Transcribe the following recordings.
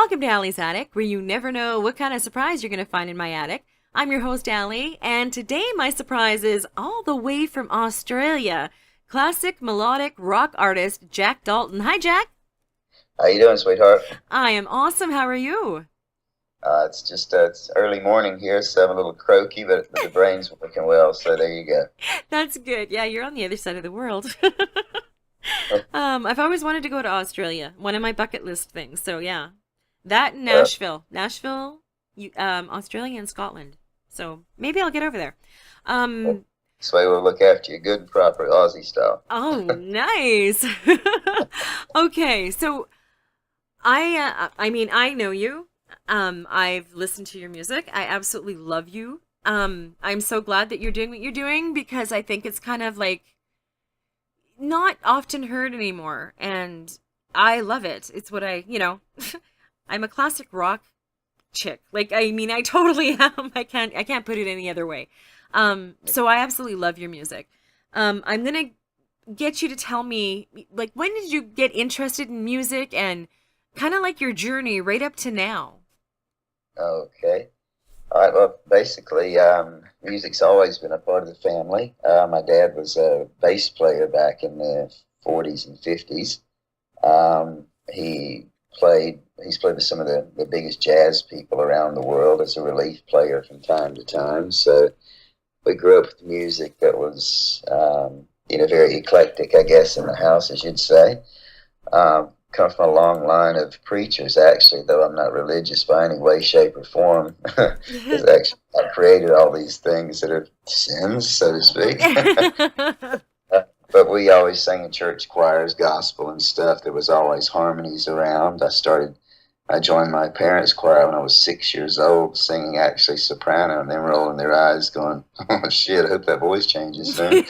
Welcome to Allie's Attic, where you never know what kind of surprise you're going to find in my attic. I'm your host, Allie, and today my surprise is all the way from Australia. Classic melodic rock artist Jac Dalton. Hi, Jack. How you doing, sweetheart? I am awesome. How are you? It's early morning here, so I'm a little croaky, but the brain's working well. So there you go. That's good. Yeah, you're on the other side of the world. I've always wanted to go to Australia. One of my bucket list things. So yeah, that and Uh, Nashville, Australia and Scotland. So maybe I'll get over there. Um, this way we'll look after you good and proper, Aussie style. oh, nice. Okay, so I know you. I've listened to your music. I absolutely love you. I'm so glad that you're doing what you're doing because I think it's kind of like not often heard anymore, and I love it. It's what I'm a classic rock chick. Like, I mean, I totally am. I can't put it any other way. So I absolutely love your music. I'm gonna get you to tell me, like, when did you get interested in music and kind of like your journey right up to now? Okay. All right. Well, basically, music's always been a part of the family. My dad was a bass player back in the 40s and 50s. He's played with some of the biggest jazz people around the world as a relief player from time to time. So we grew up with music that was, very eclectic, I guess, in the house, as you'd say. Come from a long line of preachers, actually, though I'm not religious by any way, shape, or form. Because actually, I created all these things that are sins, so to speak. But we always sang in church choirs, gospel and stuff. There was always harmonies around. I joined my parents' choir when I was 6 years old, singing actually soprano, and them rolling their eyes, going, "Oh shit! I hope that voice changes soon."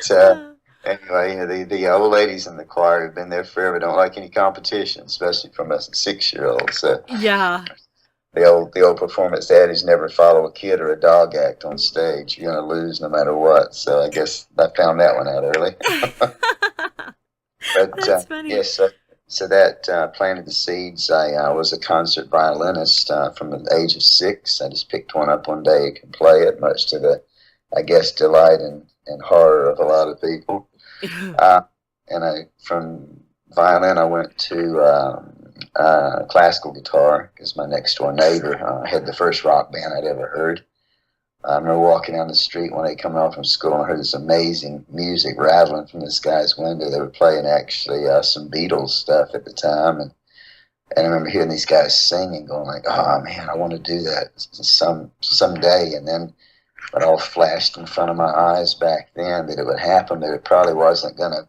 So anyway, the old ladies in the choir have been there forever. Don't like any competition, especially from a 6 year old. So Yeah. the old performance adage: never follow a kid or a dog act on stage. You're gonna lose no matter what. So I guess I found that one out early. But That's funny. yes, so that planted the seeds. I was a concert violinist from the age of 6. I just picked one up one day and could play it, much to the, I guess, delight and horror of a lot of people. Uh, and from violin, I went to classical guitar because my next door neighbor had the first rock band I'd ever heard. I remember walking down the street one day coming home from school and I heard this amazing music rattling from this guy's window. They were playing actually some Beatles stuff at the time. And I remember hearing these guys singing, going like, "Oh man, I want to do that someday." And then it all flashed in front of my eyes back then that it would happen, but it probably wasn't going to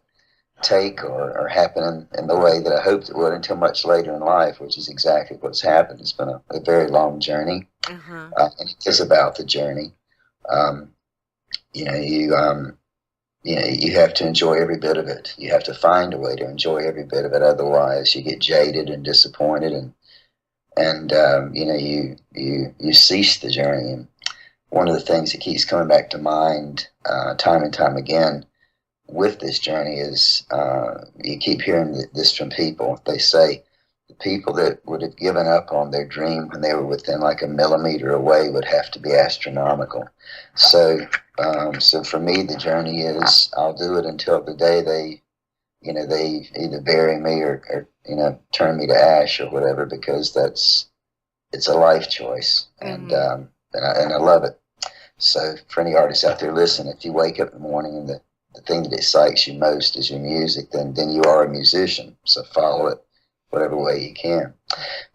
take or happen in the way that I hoped it would until much later in life, which is exactly what's happened. It's been a very long journey, Uh-huh. and it is about the journey. Um, you know, you have to enjoy every bit of it. You have to find a way to enjoy every bit of it. Otherwise, you get jaded and disappointed, and you cease the journey. And one of the things that keeps coming back to mind time and time again with this journey is you keep hearing this from people. They say the people that would have given up on their dream when they were within like a millimeter away would have to be astronomical. So for me, the journey is I'll do it until the day they either bury me or turn me to ash or whatever, because it's a life choice, and Hmm. I love it. So for any artists out there, listen, if you wake up in the morning and the thing that excites you most is your music, then you are a musician. So follow it whatever way you can.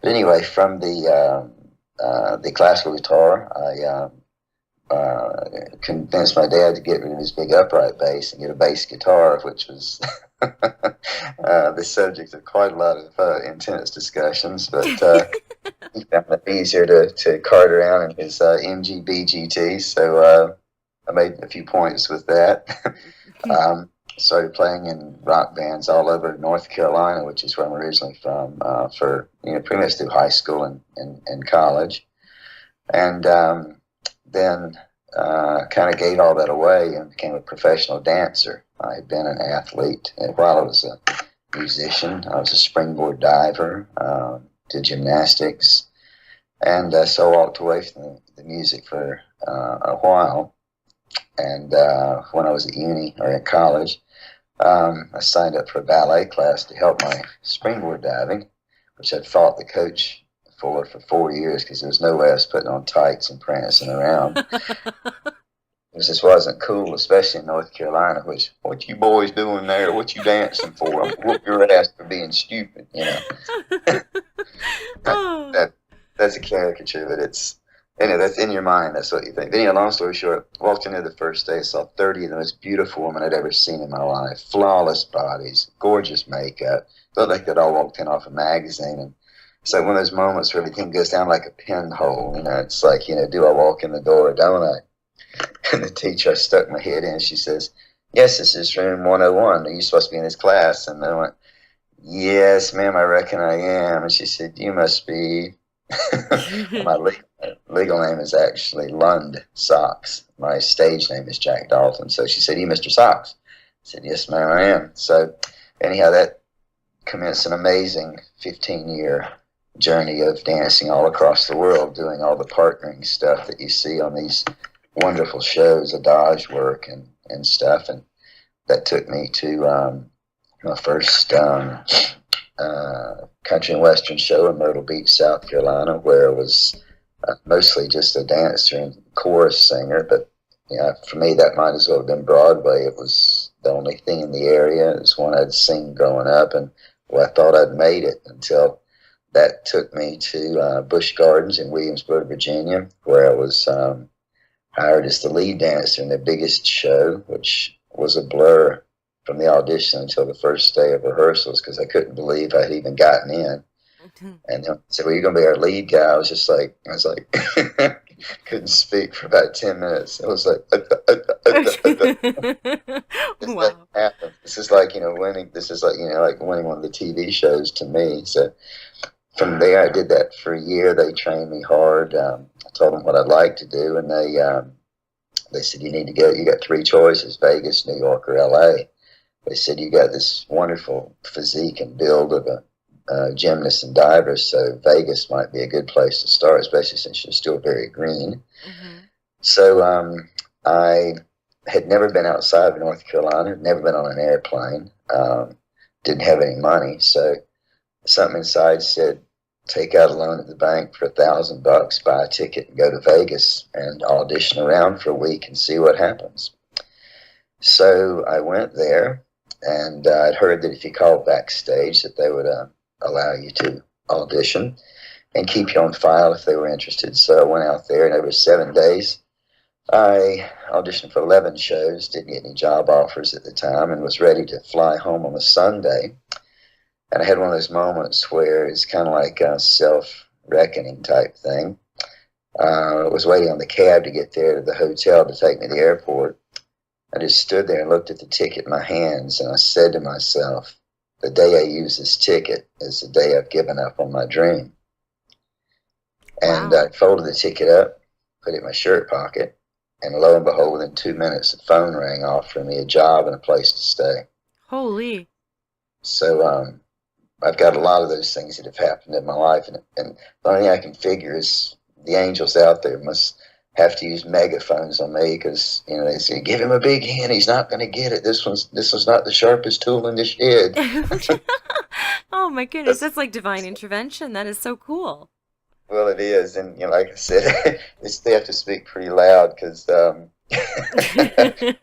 But anyway, from the classical guitar, I convinced my dad to get rid of his big upright bass and get a bass guitar, which was the subject of quite a lot of intense discussions. But he found it easier to cart around in his MG so I made a few points with that. Started playing in rock bands all over North Carolina, which is where I'm originally from, for pretty much through high school and college, and then kind of gave all that away and became a professional dancer. I had been an athlete while I was musician. I was a springboard diver, did gymnastics, and so I walked away from the music for a while. And when I was at uni or at college, I signed up for a ballet class to help my springboard diving, which I'd fought the coach for 4 years because there was no way I was putting on tights and prancing around. It just wasn't cool, especially in North Carolina, which, what you boys doing there? What you dancing for? I'm whoop your ass for being stupid, you know. Oh. That's a caricature, but it's, that's in your mind. That's what you think. Then, long story short, walked in there the first day, saw 30 of the most beautiful women I'd ever seen in my life. Flawless bodies, gorgeous makeup. Looked like they'd all walked in off a magazine. And it's like one of those moments where everything goes down like a pinhole. It's like, do I walk in the door or don't I? And the teacher, I stuck my head in. She says, "Yes, this is room 101. Are you supposed to be in this class?" And I went, "Yes, ma'am, I reckon I am." And she said, "You must be." My legal name is actually Lund Socks. My stage name is Jac Dalton. So she said, "You Mr. Socks?" I said, "Yes, ma'am, I am." So anyhow, that commenced an amazing 15-year journey of dancing all across the world, doing all the partnering stuff that you see on these wonderful shows, adage work and stuff. And that took me to my first country and western show in Myrtle Beach, South Carolina, where I was mostly just a dancer and chorus singer. But for me, that might as well have been Broadway. It was the only thing in the area. It was one I'd seen growing up, and I thought I'd made it until that took me to Busch Gardens in Williamsburg, Virginia, where I was hired as the lead dancer in their biggest show, which was a blur from the audition until the first day of rehearsals because I couldn't believe I had even gotten in. And they said, "Well, you're going to be our lead guy." I was like, couldn't speak for about 10 minutes. It was like, Wow. this is like, winning. This is like, like winning one of the TV shows to me. So from there, I did that for a year. They trained me hard. I told them what I'd like to do, and they said, "You need to go. You got three choices: Vegas, New York, or LA." They said, "You got this wonderful physique and build of a gymnast and diver, so Vegas might be a good place to start, especially since you're still very green." Mm-hmm. So I had never been outside of North Carolina, never been on an airplane, didn't have any money, so something inside said, take out a loan at the bank for $1,000, buy a ticket, and go to Vegas and audition around for a week and see what happens. So I went there, and I'd heard that if you called backstage that they would allow you to audition and keep you on file if they were interested. So I went out there, and over 7 days, I auditioned for 11 shows, didn't get any job offers at the time, and was ready to fly home on a Sunday. And I had one of those moments where it's kind of like a self-reckoning type thing. I was waiting on the cab to get there to the hotel to take me to the airport. I just stood there and looked at the ticket in my hands, and I said to myself, the day I use this ticket is the day I've given up on my dream. And Wow. I folded the ticket up, put it in my shirt pocket, and lo and behold, within 2 minutes, the phone rang offering me a job and a place to stay. Holy. So I've got a lot of those things that have happened in my life, and the only thing I can figure is the angels out there must have to use megaphones on me because they say, "Give him a big hint, he's not going to get it. This one's not the sharpest tool in the shed." Oh my goodness, that's like divine intervention. That is so cool. Well, it is, and like I said, they have to speak pretty loud because, like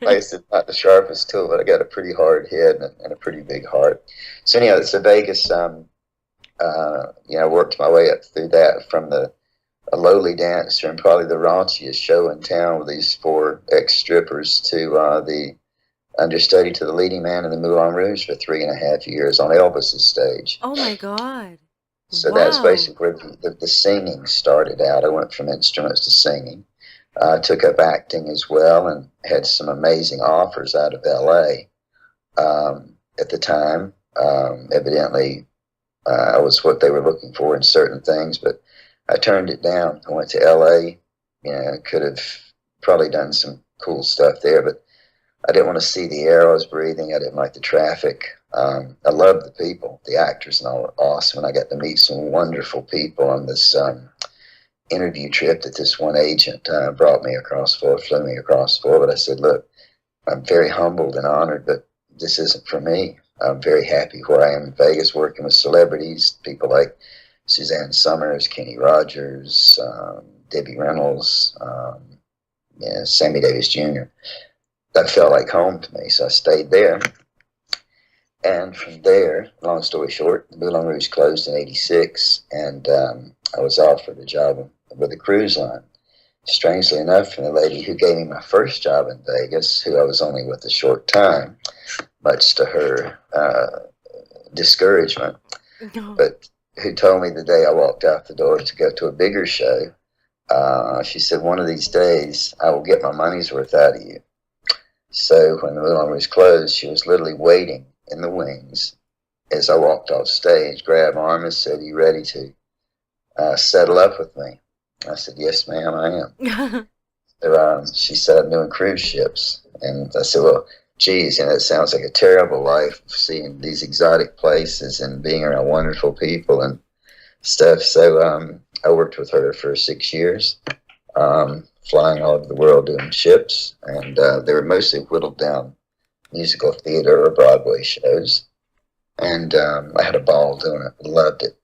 I said, not the sharpest tool, but I got a pretty hard head and a pretty big heart. So anyhow, so Vegas, worked my way up through that from a lowly dancer and probably the raunchiest show in town with these 4 ex-strippers to the understudy to the leading man in the Moulin Rouge for 3.5 years on Elvis's stage. Oh my God. So that's Wow. basically where the singing started out. I went from instruments to singing. Took up acting as well and had some amazing offers out of LA at the time. Evidently, I was what they were looking for in certain things, but I turned it down. I went to LA. Could have probably done some cool stuff there, but I didn't want to see the air I was breathing. I didn't like the traffic. I loved the people. The actors and all were awesome. And I got to meet some wonderful people on this interview trip that this one agent brought me across for, flew me across for. But I said, look, I'm very humbled and honored, but this isn't for me. I'm very happy where I am in Vegas, working with celebrities, people like Suzanne Summers, Kenny Rogers, Debbie Reynolds, yeah, Sammy Davis Jr. That felt like home to me, so I stayed there. And from there, long story short, the Moulin Rouge closed in '86, and I was offered a job with a cruise line. Strangely enough, from the lady who gave me my first job in Vegas, who I was only with a short time, much to her discouragement, but who told me the day I walked out the door to go to a bigger show, she said, one of these days, I will get my money's worth out of you. So when the Moulin Rouge closed, she was literally waiting in the wings as I walked off stage, grabbed my arm and said, you ready to settle up with me? I said, yes, ma'am, I am. So, she said, I'm doing cruise ships. And I said, well, geez, it sounds like a terrible life, seeing these exotic places and being around wonderful people and stuff. So I worked with her for 6 years, flying all over the world doing ships. And they were mostly whittled down musical theater or Broadway shows. And I had a ball doing it. Loved it.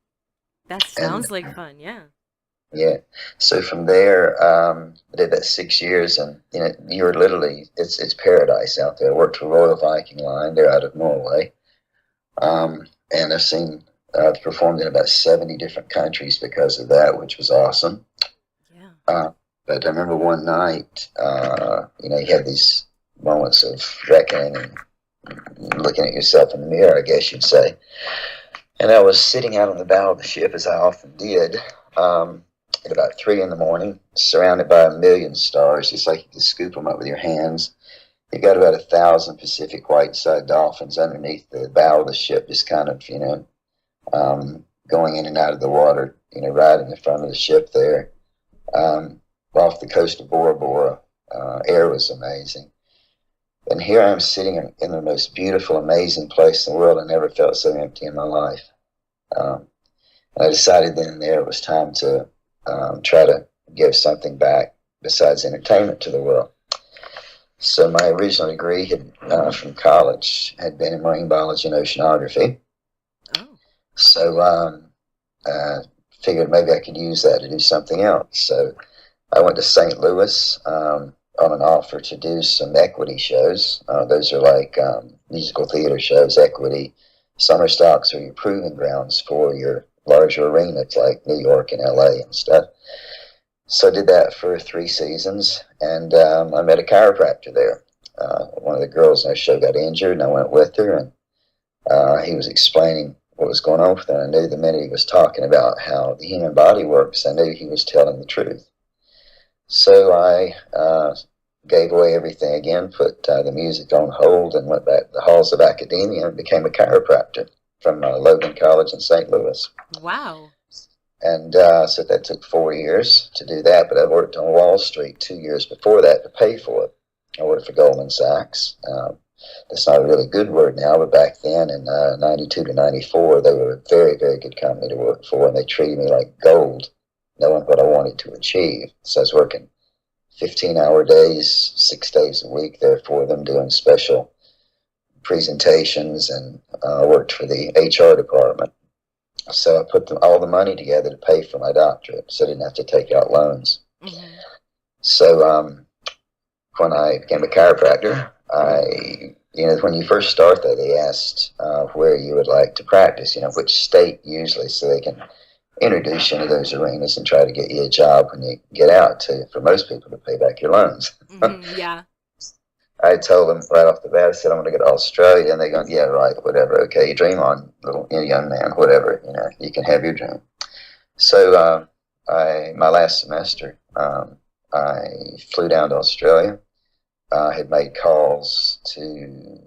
That sounds like fun, yeah. Yeah. So from there, I did that 6 years, and you're literally it's paradise out there. I worked for Royal Viking Line. They're out of Norway, and I've performed in about 70 different countries because of that, which was awesome. Yeah. But I remember one night, you have these moments of reckoning and looking at yourself in the mirror, I guess you'd say. And I was sitting out on the bow of the ship, as I often did, at about 3 a.m, surrounded by a million stars. It's like you can scoop them up with your hands. You've got about 1,000 Pacific white-side dolphins underneath the bow of the ship, just kind of, going in and out of the water, right in the front of the ship there. Off the coast of Bora Bora, air was amazing. And here I am sitting in the most beautiful, amazing place in the world. I never felt so empty in my life. And I decided then and there it was time to try to give something back besides entertainment to the world. So my original degree from college had been in marine biology and oceanography. Oh. So figured maybe I could use that to do something else. So I went to St. Louis on an offer to do some equity shows. Those are like musical theater shows. Equity summer stocks are your proving grounds for your larger arenas like New York and LA and stuff. So I did that for 3 seasons, and I met a chiropractor there. One of the girls in our show got injured, and I went with her, and he was explaining what was going on with her. I knew the minute he was talking about how the human body works, I knew he was telling the truth. So I gave away everything again, put the music on hold, and went back to the halls of academia and became a chiropractor from Logan College in St. Louis. Wow. And so that took 4 years to do that, but I worked on Wall Street 2 years before that to pay for it. I worked for Goldman Sachs. That's not a really good word now, but back then in 92 to 94, they were a very, very good company to work for, and they treated me like gold, knowing what I wanted to achieve. So I was working 15-hour days, 6 days a week there for them, doing special presentations, and worked for the HR department. So I put all the money together to pay for my doctorate, so I didn't have to take out loans. Mm-hmm. So when I became a chiropractor, when you first start there, they asked where you would like to practice, which state usually, so they can introduce you into those arenas and try to get you a job when you get out for most people to pay back your loans. Mm-hmm, yeah. I told them right off the bat, I said, I'm going to go to Australia. And they go, yeah, right, whatever. Okay, you dream on, little young man, whatever. You can have your dream. So my last semester, I flew down to Australia. I had made calls to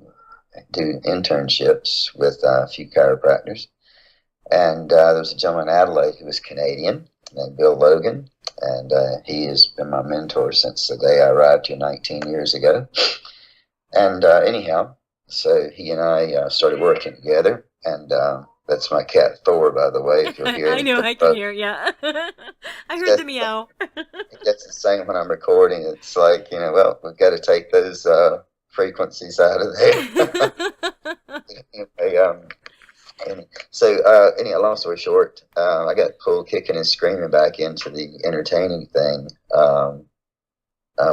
do internships with a few chiropractors. And there was a gentleman in Adelaide who was Canadian named Bill Logan. And he has been my mentor since the day I arrived here 19 years ago. And anyhow, so he and I started working together, and that's my cat Thor, by the way. If you'll hear I him, know, I can hear. Yeah, I heard the meow. he gets the same when I'm recording. It's like, well, we've got to take those frequencies out of there. Anyway, and so, anyhow, long story short, I got pulled kicking and screaming back into the entertaining thing.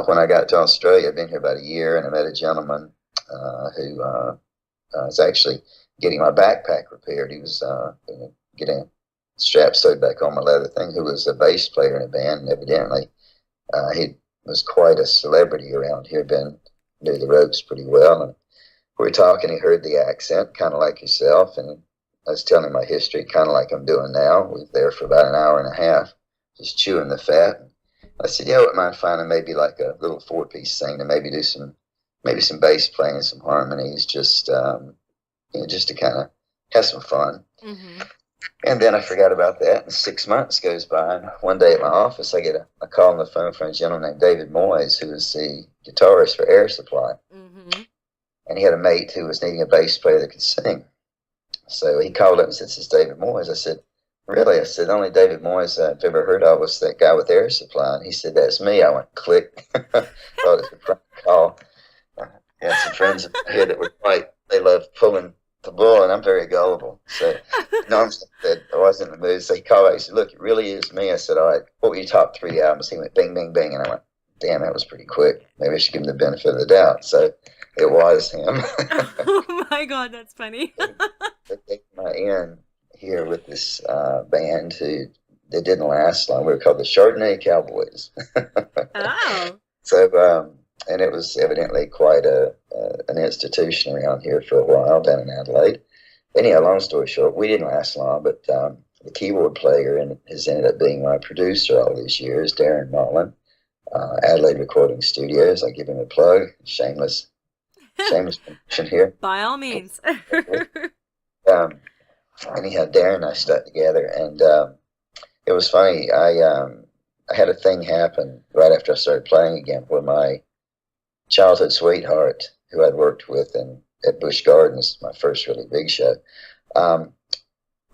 When I got to Australia, I've been here about a year, and I met a gentleman who was actually getting my backpack repaired. He was getting straps sewed back on my leather thing, who was a bass player in a band, and evidently he was quite a celebrity around here, knew the ropes pretty well. And we were talking, he heard the accent, kind of like yourself, and I was telling him my history, kind of like I'm doing now. We were there for about an hour and a half, just chewing the fat. And I said, yeah, I wouldn't mind finding maybe like a little four-piece thing to maybe do maybe some bass playing, some harmonies, just just to kind of have some fun. Mm-hmm. And then I forgot about that, and 6 months goes by, and one day at my office, I get a call on the phone from a gentleman named David Moyes, who is the guitarist for Air Supply. Mm-hmm. And he had a mate who was needing a bass player that could sing. So he called up and said, "This is David Moyes." I said, "Really?" I said, "The only David Moyes I've ever heard of was that guy with Air Supply." And he said, "That's me." I went, click. Thought it was a prank call. I had some friends here that were they loved pulling the bull, and I'm very gullible. So Norm said I wasn't in the mood. So he called back. He said, "Look, it really is me." I said, "All right, what were your top 3 albums?" He went, "Bing, bing, bing." And I went, "Damn, that was pretty quick. Maybe I should give him the benefit of the doubt." So it was him. Oh my God, that's funny. They take my in here with this band who they didn't last long. We were called the Chardonnay Cowboys. Oh. So, and it was evidently quite an institution around here for a while down in Adelaide. Anyhow, long story short, we didn't last long, but the keyboard player has ended up being my producer all these years, Darren Mullen, Adelaide Recording Studios. I give him a plug, shameless promotion here. By all means. Anyhow, Darren and I stuck together, and it was funny. I had a thing happen right after I started playing again, where my childhood sweetheart, who I'd worked with at Busch Gardens, my first really big show, I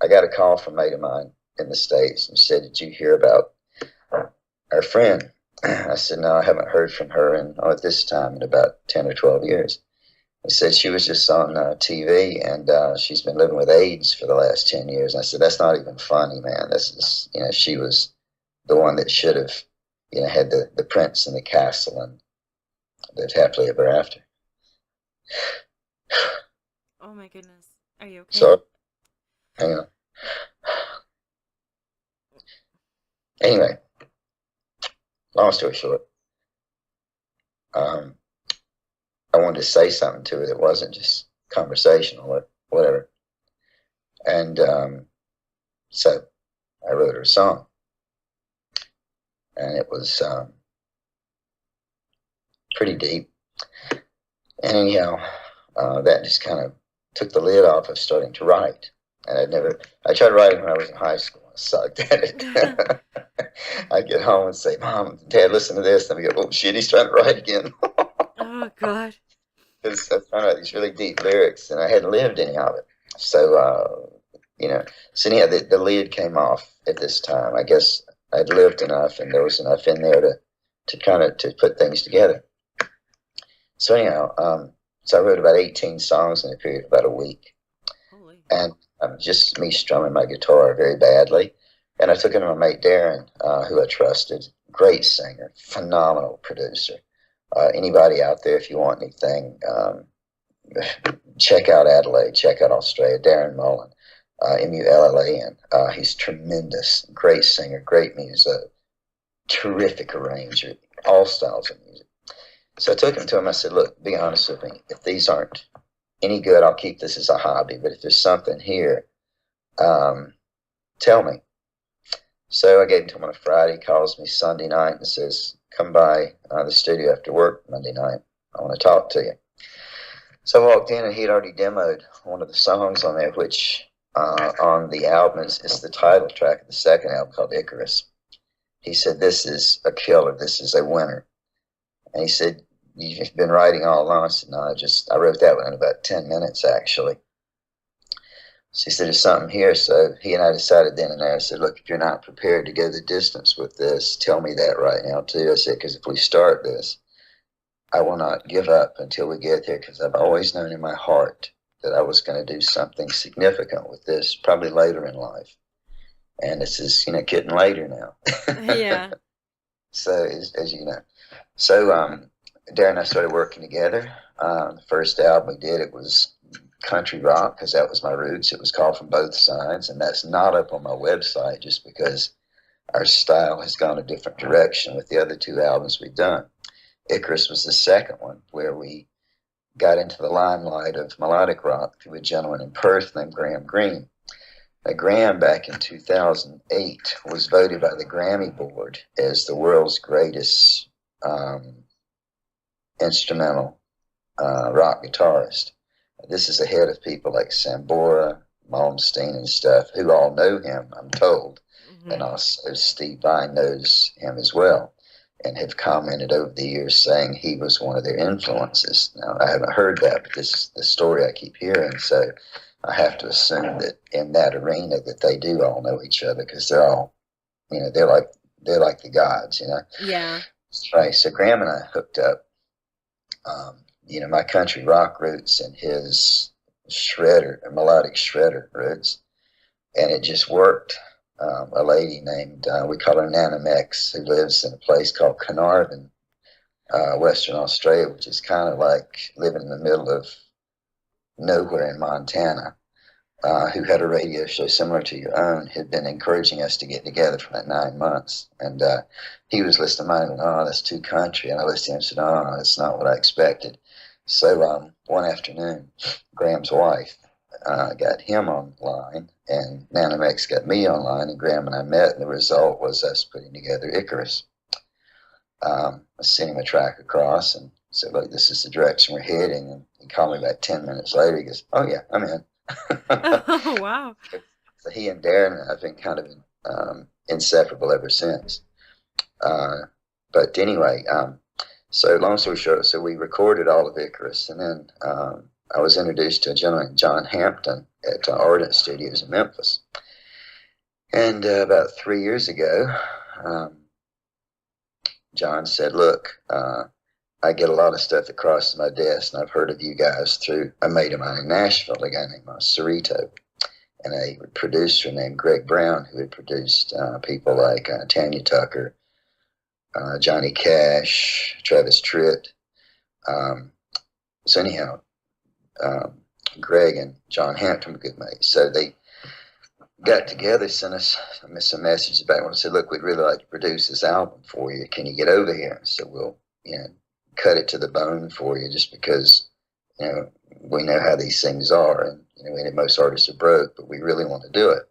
got a call from a mate of mine in the States and said, "Did you hear about our friend?" I said, "No, I haven't heard from her at this time in about 10 or 12 years. He said she was just on TV, and she's been living with AIDS for the last 10 years. And I said, "That's not even funny, man. This is, she was the one that should have, had the prince in the castle and lived happily ever after." Oh my goodness. Are you okay? So, hang on. Anyway, long story short, I wanted to say something to her that wasn't just conversational or whatever. And so I wrote her a song. And it was pretty deep. And anyhow, that just kind of took the lid off of starting to write. And I tried writing when I was in high school. I sucked at it. I'd get home and say, "Mom and Dad, listen to this." And we go, "Oh shit, he's trying to write again." Oh God. Because I found out these really deep lyrics, and I hadn't lived any of it. So, so anyhow, the lid came off at this time. I guess I'd lived enough, and there was enough in there to kind of to put things together. So anyhow, so I wrote about 18 songs in a period of about a week. Holy. And just me strumming my guitar very badly. And I took it to my mate Darren, who I trusted. Great singer, phenomenal producer. Anybody out there, if you want anything, check out Adelaide, check out Australia. Darren Mullen, Mullan. He's tremendous, great singer, great music, terrific arranger, all styles of music. So I took him to him. I said, "Look, be honest with me. If these aren't any good, I'll keep this as a hobby. But if there's something here, tell me." So I gave it to him on a Friday. He calls me Sunday night and says, "Come by the studio after work Monday night. I want to talk to you." So I walked in, and he'd already demoed one of the songs on there, which on the album is the title track of the second album, called Icarus. He said, "This is a killer. This is a winner." And he said, you've been writing all along. I said, no, I wrote that one in about 10 minutes, actually. She said, there's something here. So he and I decided then and there. I said, look, if you're not prepared to go the distance with this, tell me that right now, too. I said, because if we start this, I will not give up until we get there, because I've always known in my heart that I was going to do something significant with this, probably later in life. And this is, getting later now. Yeah. So, as you know. So, Darren and I started working together. The first album we did, it was country rock, because that was my roots. It was called From Both Sides, and that's not up on my website just because our style has gone a different direction with the other two albums we've done. Icarus was the second one, where we got into the limelight of melodic rock through a gentleman in Perth named Graham Greene. Now, Graham, back in 2008, was voted by the Grammy Board as the world's greatest instrumental rock guitarist. This is ahead of people like Sambora, Malmsteen, and stuff, who all know him, I'm told. Mm-hmm. And also Steve Vai knows him as well, and have commented over the years saying he was one of their influences. Now, I haven't heard that, but this is the story I keep hearing, so I have to assume that in that arena that they do all know each other, because they're all, they're like the gods, Yeah. Right. So Graham and I hooked up. My country rock roots and his melodic shredder roots, and it just worked. A lady named, we call her Nana Mex, who lives in a place called Carnarvon, Western Australia, which is kind of like living in the middle of nowhere in Montana, who had a radio show similar to your own, had been encouraging us to get together for about 9 months. And he was listening to mine and, oh, that's too country. And I listened to him and said, oh, that's not what I expected. So one afternoon, Graham's wife got him online, and Nana Mex got me online, and Graham and I met, and the result was us putting together Icarus. I sent him a track across and said, look, this is the direction we're heading. And he called me about 10 minutes later. He goes, oh, yeah, I'm in. Oh, wow. So he and Darren and I have been kind of inseparable ever since. But anyway, so long story short, so we recorded all of Icarus, and then I was introduced to a gentleman, John Hampton, at Ardent Studios in Memphis. And about 3 years ago, John said, look, I get a lot of stuff that crosses my desk, and I've heard of you guys through a mate of mine in Nashville, a guy named Cerrito, and a producer named Greg Brown, who had produced people like Tanya Tucker, Johnny Cash, Travis Tritt. So anyhow, Greg and John Hampton were good mates. So they got together, sent us some messages back and said, look, we'd really like to produce this album for you. Can you get over here? So we'll, cut it to the bone for you, just because, we know how these things are. And, most artists are broke, but we really want to do it.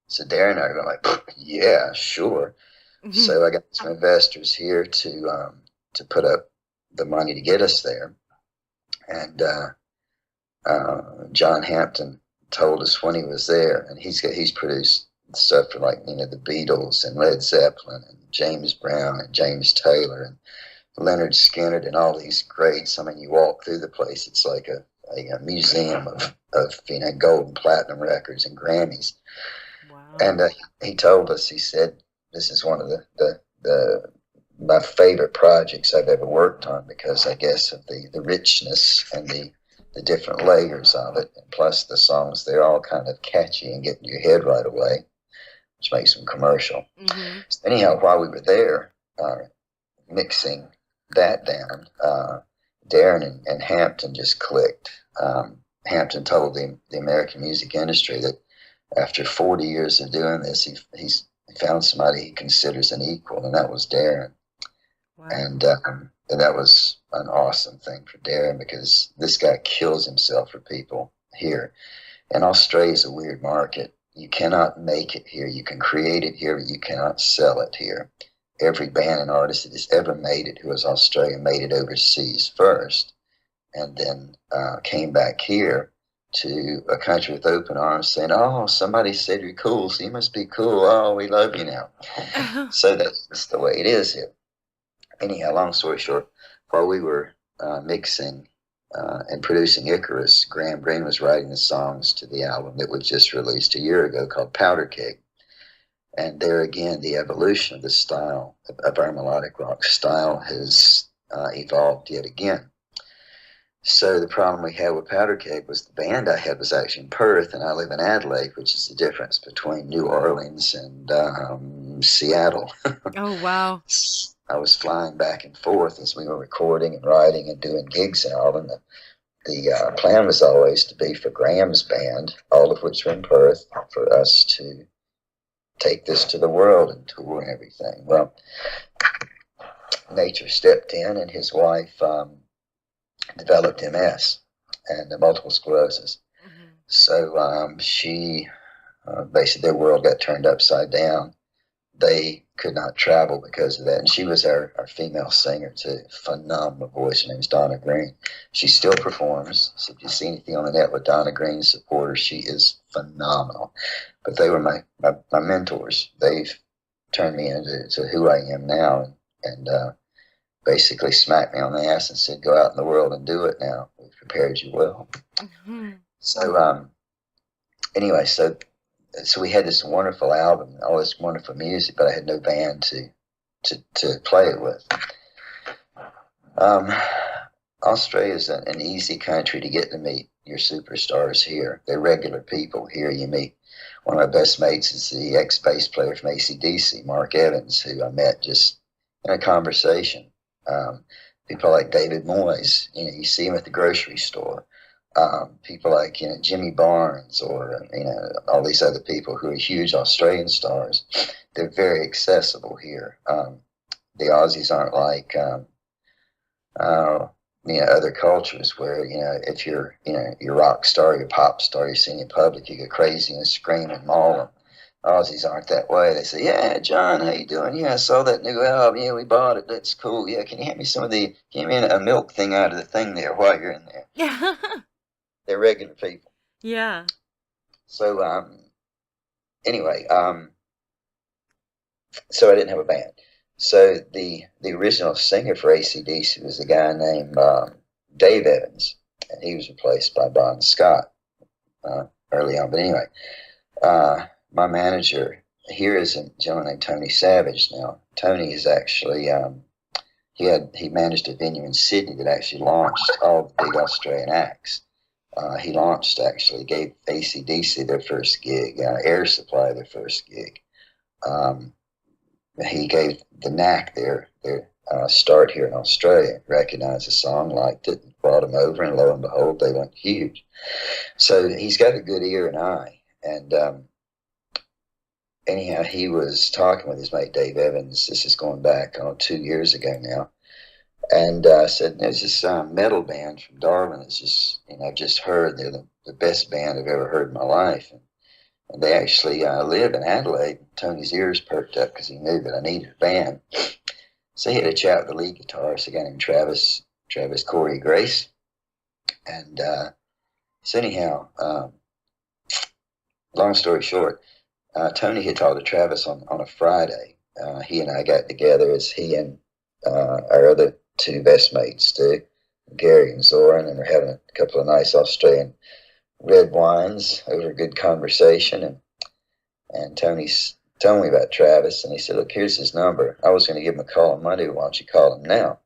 So Darren and I were like, yeah, sure. Mm-hmm. So I got some investors here to put up the money to get us there. And John Hampton told us when he was there, and he's produced stuff for like the Beatles and Led Zeppelin and James Brown and James Taylor and Leonard Skinner and all these greats. I mean, you walk through the place, it's like a museum of gold and platinum records and Grammys. Wow. And he told us, he said, this is one of my favorite projects I've ever worked on, because I guess of the richness and the different layers of it, and plus the songs, they're all kind of catchy and get in your head right away, which makes them commercial. Mm-hmm. So anyhow, while we were there mixing that down, Darren and Hampton just clicked. Hampton told the American music industry that after 40 years of doing this, he's found somebody he considers an equal, and that was Darren. Wow. And that was an awesome thing for Darren, because this guy kills himself for people here. And Australia is a weird market. You cannot make it here. You can create it here, but you cannot sell it here. Every band and artist that has ever made it who was Australian made it overseas first, and then came back here to a country with open arms saying, oh, somebody said you're cool, so you must be cool. Oh, we love you now. So that's just the way it is here. Anyhow, long story short, while we were mixing and producing Icarus, Graham Greene was writing the songs to the album that was just released a year ago called Powder Keg. And there again, the evolution of the style, of our melodic rock style, has evolved yet again. So the problem we had with Powder Keg was the band I had was actually in Perth, and I live in Adelaide, which is the difference between New Orleans and Seattle. Oh, wow. I was flying back and forth as we were recording and writing and doing gigs and all, and the plan was always to be for Graham's band, all of which were in Perth, for us to take this to the world and tour and everything. Well, nature stepped in, and his wife developed MS and multiple sclerosis. Mm-hmm. So she basically, their world got turned upside down. They could not travel because of that. And she was our female singer too. Phenomenal voice. Her name's Donna Green. She still performs. So if you see anything on the net with Donna Green supporters, she is phenomenal. But they were my mentors. They've turned me into who I am now, and basically smacked me on the ass and said, go out in the world and do it now. We've prepared you well. Mm-hmm. So anyway, so we had this wonderful album, all this wonderful music, but I had no band to play it with. Australia is an easy country to get to meet your superstars here. They're regular people here. You meet one of my best mates is the ex-bass player from AC/DC, Mark Evans, who I met just in a conversation. People like David Moyes, you see him at the grocery store. People like Jimmy Barnes, or all these other people who are huge Australian stars. They're very accessible here. The Aussies aren't like other cultures where if you're your rock star, your pop star, you're singing in public, you go crazy and scream and maul them. Aussies aren't that way. They say, yeah, John, how you doing? Yeah, I saw that new album. Yeah, we bought it. That's cool. Yeah, can you hand me give me a milk thing out of the thing there while you're in there? Yeah. They're regular people. Yeah. So, anyway, so I didn't have a band. So the original singer for AC/DC was a guy named Dave Evans, and he was replaced by Bon Scott early on. But anyway, my manager here is a gentleman named Tony Savage. Now, Tony is actually he managed a venue in Sydney that actually launched all the big Australian acts. He gave AC/DC their first gig, Air Supply their first gig. He gave the Knack their start here in Australia, recognized the song, liked it, brought them over, and lo and behold, they went huge. So he's got a good ear and eye. And anyhow, he was talking with his mate Dave Evans. This is going back 2 years ago now. And said, there's this metal band from Darwin that's just, I've just heard they're the best band I've ever heard in my life. And they actually live in Adelaide. Tony's ears perked up because he knew that I needed a band. So he had a chat with the lead guitarist, a guy named Travis Corey Grace. And so anyhow, long story short, Tony had talked to Travis on a Friday. He and I got together as he and our other two best mates do, Gary and Zoran, and we're having a couple of nice Australian red wines over a good conversation. And Tony's telling me about Travis, and he said, look, here's his number. I was going to give him a call on Monday, but why don't you call him now?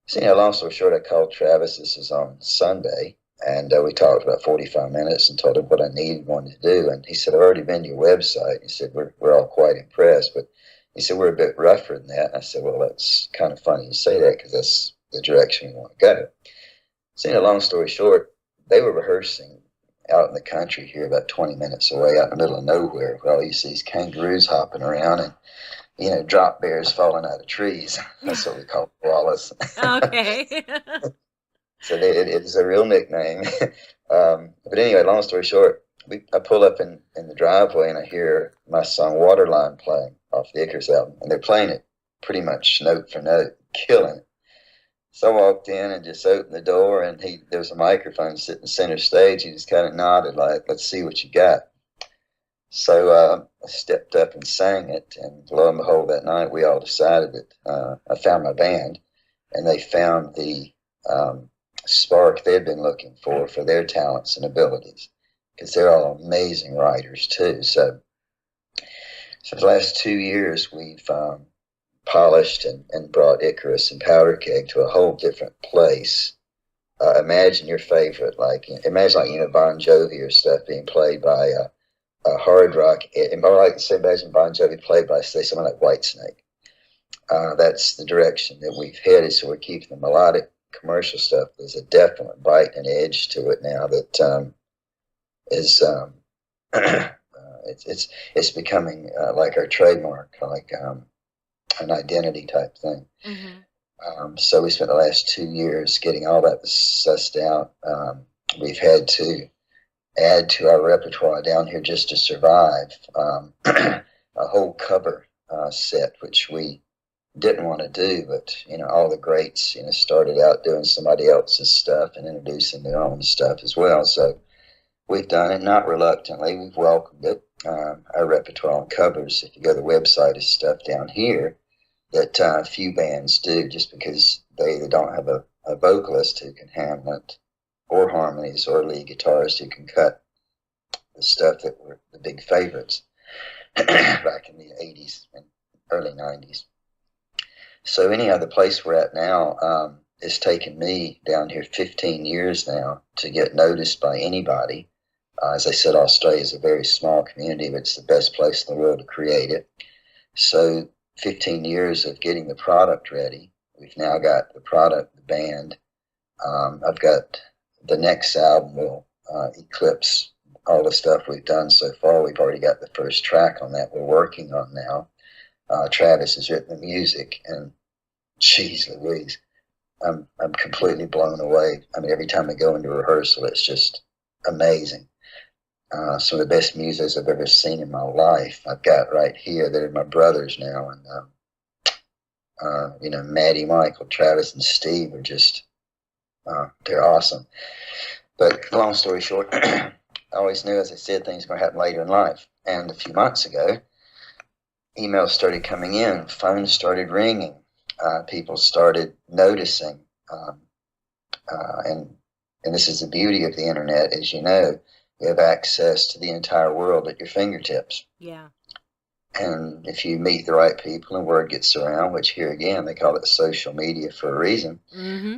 So, long story short, I called Travis. This is on Sunday, and we talked about 45 minutes and told him what I wanted to do. And he said, I've already been to your website. He said, we're all quite impressed, but he said, we're a bit rougher than that. And I said, well, that's kind of funny you say that because that's the direction we want to go. So, long story short, they were rehearsing out in the country here about 20 minutes away, out in the middle of nowhere, where all you see is kangaroos hopping around and, drop bears falling out of trees. That's what we call koalas. Okay. So it is a real nickname. But anyway, long story short, I pull up in the driveway and I hear my song Waterline playing off the Icarus album, and they're playing it pretty much note for note, killing it. So I walked in and just opened the door, and there was a microphone sitting center stage. He just kind of nodded like, let's see what you got. So I stepped up and sang it, and lo and behold, that night we all decided that I found my band, and they found the spark they'd been looking for their talents and abilities, because they're all amazing writers too. So for the last 2 years, we've polished and brought Icarus and Powder Keg to a whole different place. Imagine your favorite, imagine Bon Jovi or stuff being played by a hard rock. Or like say, imagine Bon Jovi played by say someone like Whitesnake. That's the direction that we've headed. So we're keeping the melodic commercial stuff. There's a definite bite and edge to it now that is it's becoming like our trademark, like an identity type thing. Mm-hmm. So we spent the last 2 years getting all that sussed out. We've had to add to our repertoire down here just to survive a whole cover set, which we didn't want to do, but all the greats started out doing somebody else's stuff and introducing their own stuff as well. So we've done it, not reluctantly. We've welcomed it. Our repertoire on covers, if you go to the website, is stuff down here that few bands do, just because they either don't have a vocalist who can handle it, or harmonies, or a lead guitarist who can cut the stuff that were the big favorites back in the 80s and early 90s. So any other place we're at now, it's taken me down here 15 years now to get noticed by anybody. As I said, Australia is a very small community, but it's the best place in the world to create it. So 15 years of getting the product ready. We've now got the product, the band. I've got the next album will eclipse all the stuff we've done so far. We've already got the first track on that we're working on now. Travis has written the music, and geez Louise, I'm completely blown away. I mean, every time I go into rehearsal, it's just amazing. Some of the best musos I've ever seen in my life. I've got right here. They're my brothers now, and Maddie, Michael, Travis, and Steve are just they're awesome. But long story short, I always knew, as I said, things were going to happen later in life. And a few months ago, emails started coming in, phones started ringing, people started noticing, and this is the beauty of the internet, as you know. You have access to the entire world at your fingertips. Yeah. And if you meet the right people and word gets around, which here again, they call it social media for a reason. Mm-hmm.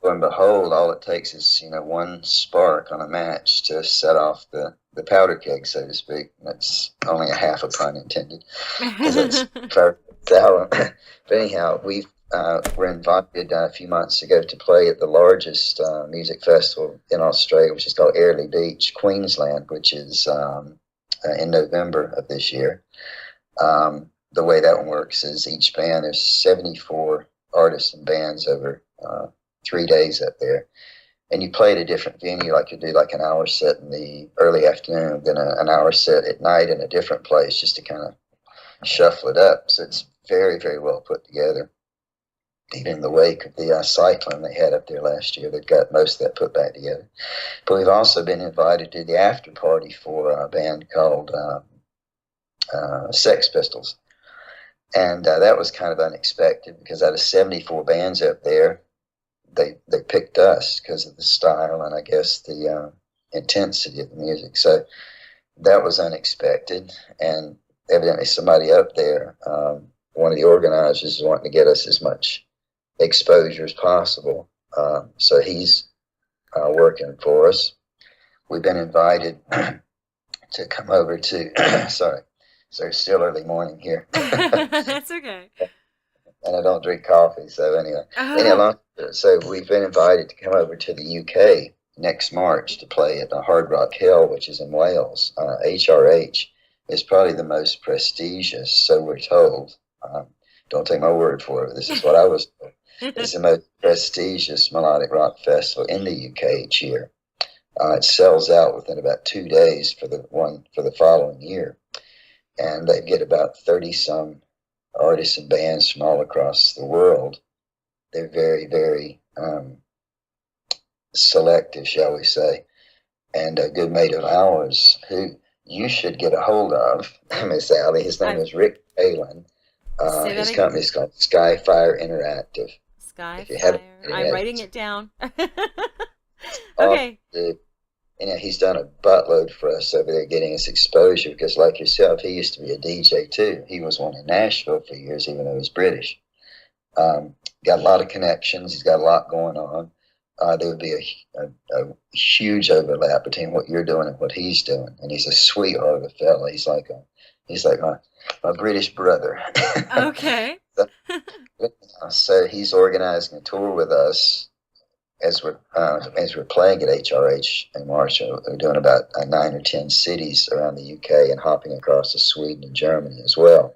Lo and behold, all it takes is, one spark on a match to set off the powder keg, so to speak. That's only a half a pun intended, because it's perfect. But anyhow, we're invited a few months ago to play at the largest music festival in Australia, which is called Airlie Beach, Queensland, which is in November of this year. The way that one works is each band, there's 74 artists and bands over 3 days up there. And you play at a different venue, like you do like an hour set in the early afternoon, then an hour set at night in a different place, just to kind of shuffle it up. So it's very, very well put together. Even in the wake of the cyclone they had up there last year, they've got most of that put back together. But we've also been invited to the after party for a band called Sex Pistols. And that was kind of unexpected, because out of 74 bands up there, they picked us because of the style and I guess the intensity of the music. So that was unexpected. And evidently somebody up there, one of the organizers, is wanting to get us as much exposure as possible. So he's working for us. We've been invited to come over to, sorry, so it's still early morning here. That's okay. And I don't drink coffee, so anyway. So we've been invited to come over to the UK next March to play at the Hard Rock Hell, which is in Wales. HRH is probably the most prestigious, so we're told. Don't take my word for it. This is what I was told. It's the most prestigious melodic rock festival in the UK each year. It sells out within about 2 days for the following year, and they get about 30-some artists and bands from all across the world. They're very, very selective, shall we say. And a good mate of ours, who you should get a hold of, Miss Allie, his name is Rick Palin. His company is called Skyfire Interactive. Sky If you haven't Fire. already I'm had writing it, it down. awesome, Okay. dude. He's done a buttload for us over there, getting us exposure. Because, like yourself, he used to be a DJ too. He was one in Nashville for years, even though he's British. Um, got a lot of connections. He's got a lot going on. There would be a huge overlap between what you're doing and what he's doing. And he's a sweetheart of a fella. He's like my British brother. Okay. so, so he's organizing a tour with us as we're playing at HRH in March. We're doing about 9 or 10 cities around the UK and hopping across to Sweden and Germany as well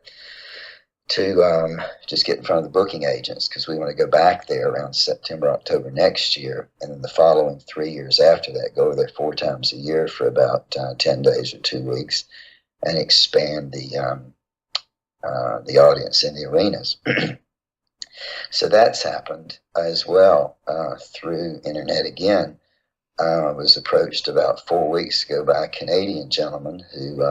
to just get in front of the booking agents, because we want to go back there around September, October next year, and then the following 3 years after that, go over there 4 times a year for about 10 days or 2 weeks, and expand the audience in the arenas. So that's happened as well through internet again. I was approached about 4 weeks ago by a Canadian gentleman who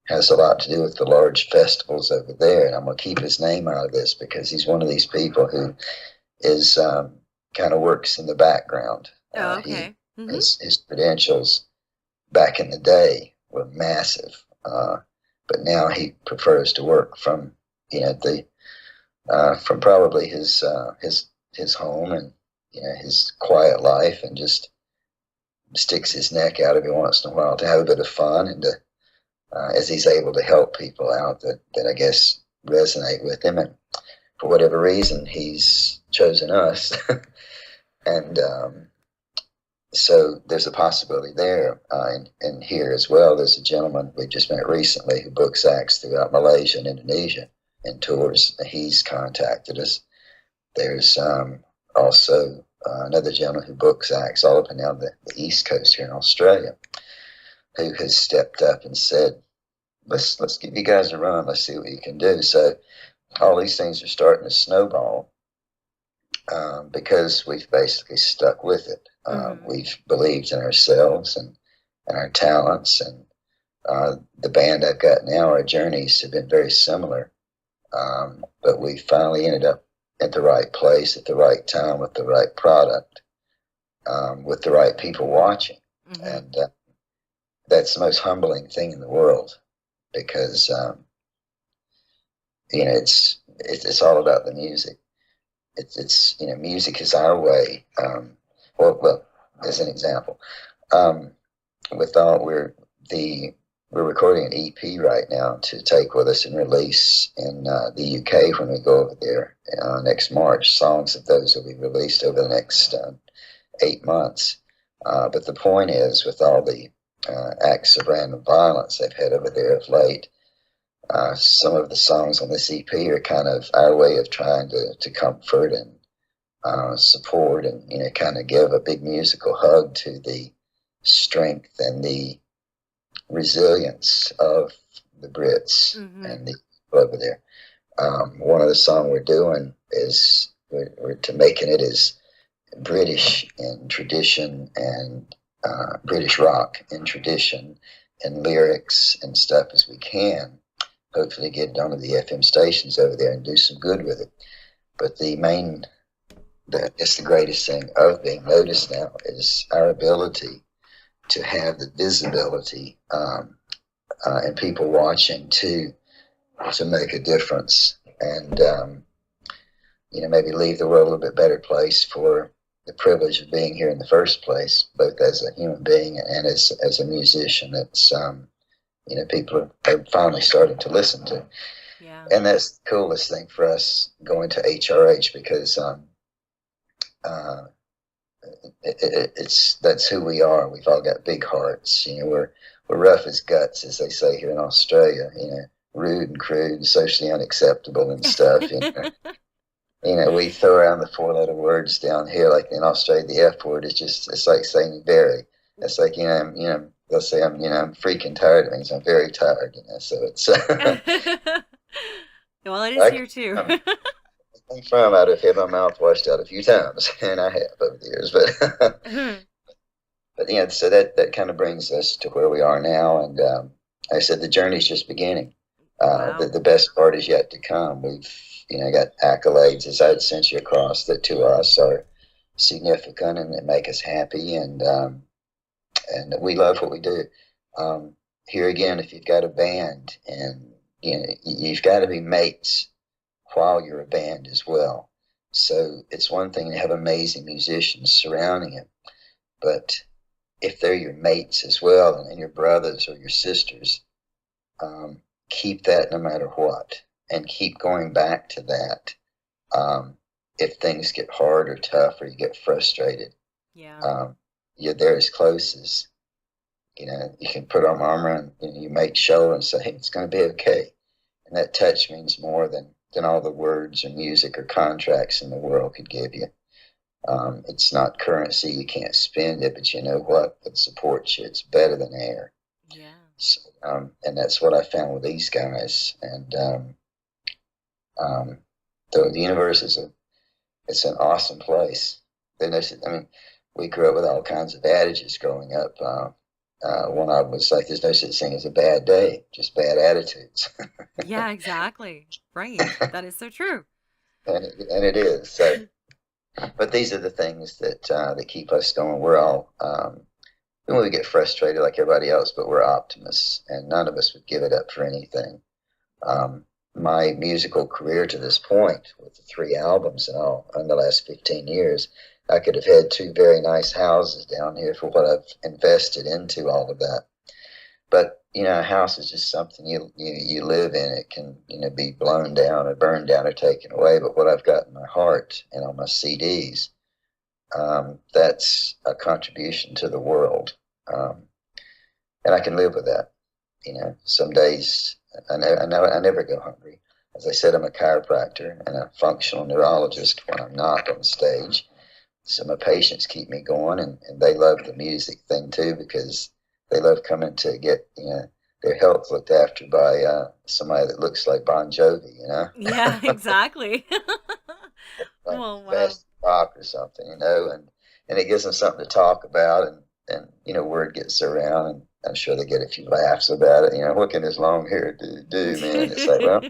has a lot to do with the large festivals over there. And I'm going to keep his name out of this because he's one of these people who is kind of works in the background. Oh, He okay. Mm-hmm. his credentials back in the day were massive, but now he prefers to work from the from probably his home and his quiet life, and just sticks his neck out every once in a while to have a bit of fun, and to, as he's able to help people out that I guess resonate with him, and for whatever reason he's chosen us. And so there's a possibility there, and here as well. There's a gentleman we just met recently who books acts throughout Malaysia and Indonesia and tours. He's contacted us. There's also another gentleman who books acts all up and down the East Coast here in Australia, who has stepped up and said, let's give you guys a run. Let's see what you can do. So all these things are starting to snowball because we've basically stuck with it. Mm-hmm. We've believed in ourselves and our talents, and the band I've got now, our journeys have been very similar. But we finally ended up at the right place at the right time with the right product, with the right people watching. Mm-hmm. And that's the most humbling thing in the world, because it's all about the music. It's music is our way. Well, as an example, we're recording an EP right now to take with us and release in the UK when we go over there next March. Songs of those will be released over the next 8 months. But the point is, with all the acts of random violence they've had over there of late, some of the songs on this EP are kind of our way of trying to comfort and support, and kind of give a big musical hug to the strength and the resilience of the Brits. Mm-hmm. and the people over there. One of the songs we're doing is we're to making it as British in tradition, and British rock in tradition and lyrics and stuff as we can. Hopefully get it onto the FM stations over there and do some good with it. But the greatest thing of being noticed now is our ability to have the visibility and people watching to make a difference, and maybe leave the world a little bit better place for the privilege of being here in the first place, both as a human being and as a musician. That's people are finally starting to listen to. Yeah. And that's the coolest thing for us going to HRH, because that's who we are. We've all got big hearts. We're rough as guts, as they say here in Australia. Rude and crude and socially unacceptable and stuff. We throw around the 4-letter words down here, like in Australia, the F word is it's like saying very. It's like they'll say I'm freaking tired. It means I'm very tired. So it's. Well, it is here too. I'm from out of here, my mouth washed out a few times, and I have over the years, but so that kind of brings us to where we are now, and like I said, the journey's just beginning. Wow. The best part is yet to come. We've, got accolades, as I had sent you across, that to us are significant and that make us happy, and we love what we do. Here again, if you've got a band, and you've got to be mates while you're a band as well. So it's one thing to have amazing musicians surrounding it, but if they're your mates as well and your brothers or your sisters, keep that no matter what, and keep going back to that. If things get hard or tough or you get frustrated, Yeah. they're as close as you can put arm around your mate's shoulder and say, "Hey, it's going to be okay." And that touch means more than all the words or music or contracts in the world could give you. It's not currency; you can't spend it, but you know what? It supports you. It's better than air. Yeah. So, and that's what I found with these guys. And the universe it's an awesome place. I mean, we grew up with all kinds of adages growing up. One of them was like, "There's no such thing as a bad day, just bad attitudes," Yeah, exactly. Right. That is so true. and it is. So, but these are the things that keep us going. We're all we get frustrated like everybody else, but we're optimists, and none of us would give it up for anything. My musical career to this point, with the 3 albums and all in the last 15 years, I could have had 2 very nice houses down here for what I've invested into all of that. But a house is just something you live in. It can be blown down or burned down or taken away. But what I've got in my heart and on my CDs, that's a contribution to the world, and I can live with that. Some days I never go hungry. As I said, I'm a chiropractor and a functional neurologist when I'm not on stage. So my patients keep me going, and they love the music thing too, because they love coming to get their health looked after by somebody that looks like Bon Jovi, Yeah, exactly. like Oh, wow. best rock or something, and it gives them something to talk about, and word gets around, and I'm sure they get a few laughs about it. What can this long hair do, man? It's like, well,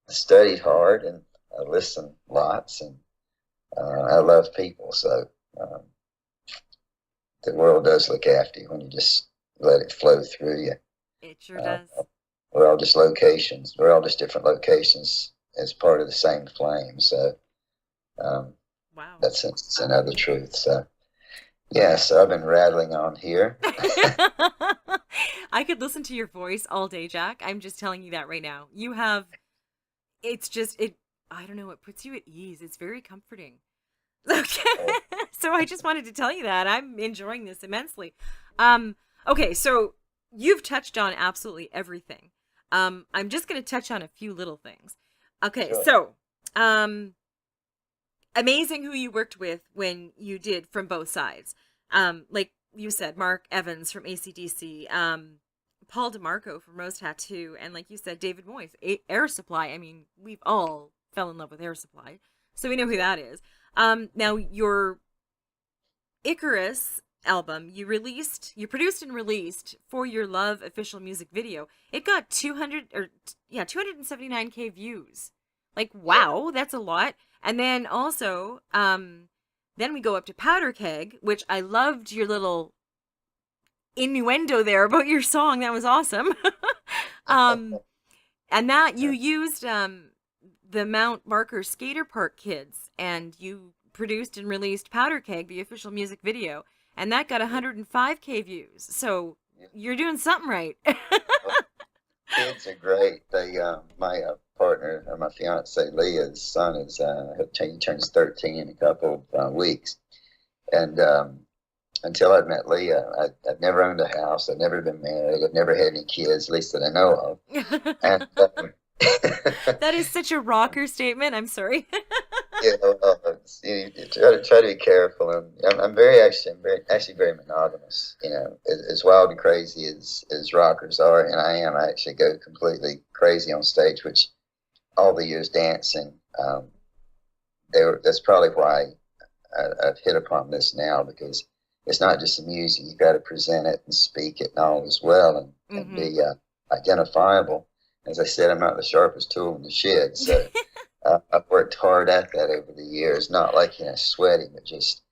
I studied hard and I listened lots, and I love people, so um, the world does look after you when you just let it flow through you. It sure Uh, does. we're all just locations. We're all just different locations as part of the same flame. So um, Wow. that's another truth. So yeah, so I've been rattling on here. I could listen to your voice all day, Jack. I'm just telling you that right now. You have, it's just, I don't know, it puts you at ease. It's very comforting. Okay. So I just wanted to tell you that. I'm enjoying this immensely. Um, okay, so you've touched on absolutely everything. I'm just going to touch on a few little things. Okay, Sure. so, um, amazing who you worked with when you did from both sides. Like you said, Mark Evans from AC/DC, Paul DeMarco from Rose Tattoo, and like you said, David Moyes, Air Supply. I mean, we've all fell in love with Air Supply, so we know who that is. Now your Icarus album you produced and released For Your Love official music video. It got 279K views. Like, Yeah. wow, that's a lot. And then also, then we go up to Powder Keg, which I loved your little innuendo there about your song. That was awesome. um, and that you used the Mount Barker Skater Park Kids, and you produced and released Powder Keg, the official music video, and that got 105K views. So you're doing something right. Kids are great. My partner, or my fiance Leah's son is he turns 13 in a couple of weeks, and until I'd met Leah, I'd never owned a house. I'd never been married. I'd never had any kids, at least that I know of. And That is such a rocker statement. I'm sorry. you try to be careful. And I'm very actually very monogamous. As wild and crazy as rockers are, and I am. I actually go completely crazy on stage, which all the years dancing. That's probably why I've hit upon this now, because it's not just the music. You've got to present it and speak it and all as well, and Mm-hmm. be identifiable. as I said, I'm not the sharpest tool in the shed. So I've worked hard at that over the years, not like, sweating, but just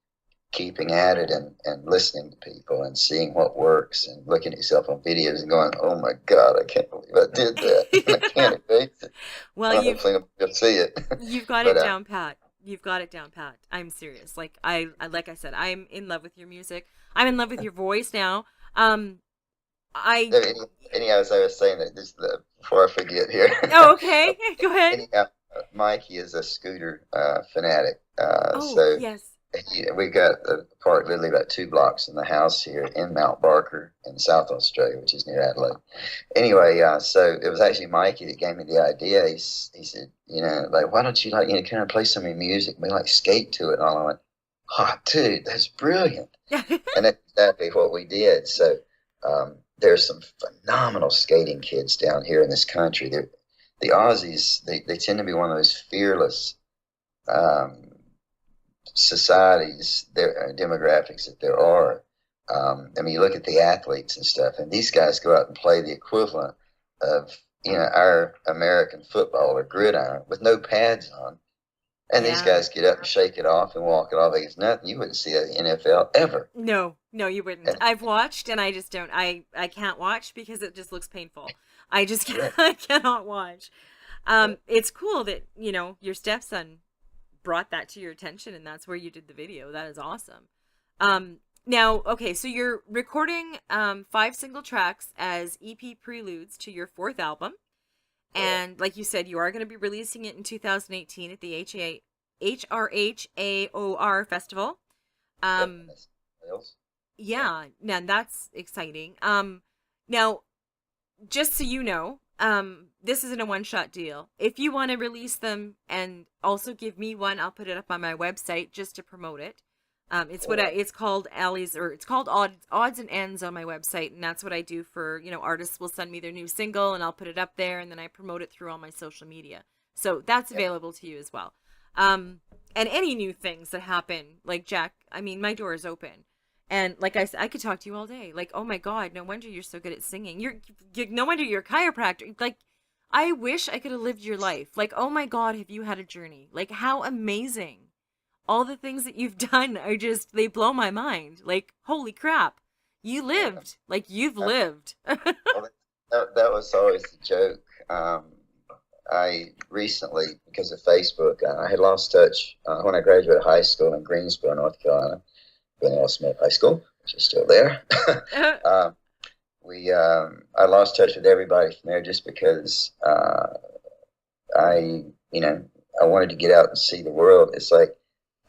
keeping at it and listening to people and seeing what works and looking at yourself on videos and going, oh my God, I can't believe I did that. And I can't erase it. Well, Hopefully you'll see it. you've got But it down pat. You've got it down pat. I'm serious. Like like I said, I'm in love with your music. I'm in love with your voice now. I anyhow, as I was saying, that this before I forget here. Oh, okay. Go ahead. Anyhow, Mikey is a scooter fanatic. Oh, So yes. we got a park literally about 2 blocks from the house here in Mount Barker in South Australia, which is near Adelaide. Anyway, so it was actually Mikey that gave me the idea. He said, like, why don't you kind of play some of your music? We like skate to it. And I went, oh, dude, that's brilliant. And that's exactly what we did. So there's some phenomenal skating kids down here in this country. The Aussies, they tend to be one of those fearless societies, demographics that there are. I mean, you look at the athletes and stuff, and these guys go out and play the equivalent of our American football or gridiron with no pads on. And these guys get up and shake it off and walk it off like it's nothing. You wouldn't see that in the NFL ever. No, you wouldn't. I've watched and I just don't. I can't watch because it just looks painful. I just can't, I cannot watch. It's cool that, your stepson brought that to your attention and that's where you did the video. That is awesome. Now, okay, so you're recording 5 single tracks as EP preludes to your 4th album. And like you said, you are going to be releasing it in 2018 at the HRHAOR Festival. Yeah, now that's exciting. Now, just so you know, this isn't a one-shot deal. If you want to release them and also give me one, I'll put it up on my website just to promote it. It's called odds and ends on my website, and that's what I do for, artists will send me their new single and I'll put it up there and then I promote it through all my social media. So that's available to you as well. And any new things that happen, like Jack, I mean, my door is open. And like I said, I could talk to you all day. Like, oh my God, no wonder you're so good at singing. No wonder you're a chiropractor. Like, I wish I could have lived your life. Like, oh my God, have you had a journey? Like, how amazing. All the things that you've done are they blow my mind. Like, holy crap, you lived. Like, you've lived. Well, that was always the joke. I recently, because of Facebook, I had lost touch when I graduated high school in Greensboro, North Carolina, Benell Smith High School, which is still there. I lost touch with everybody from there just because I wanted to get out and see the world. It's like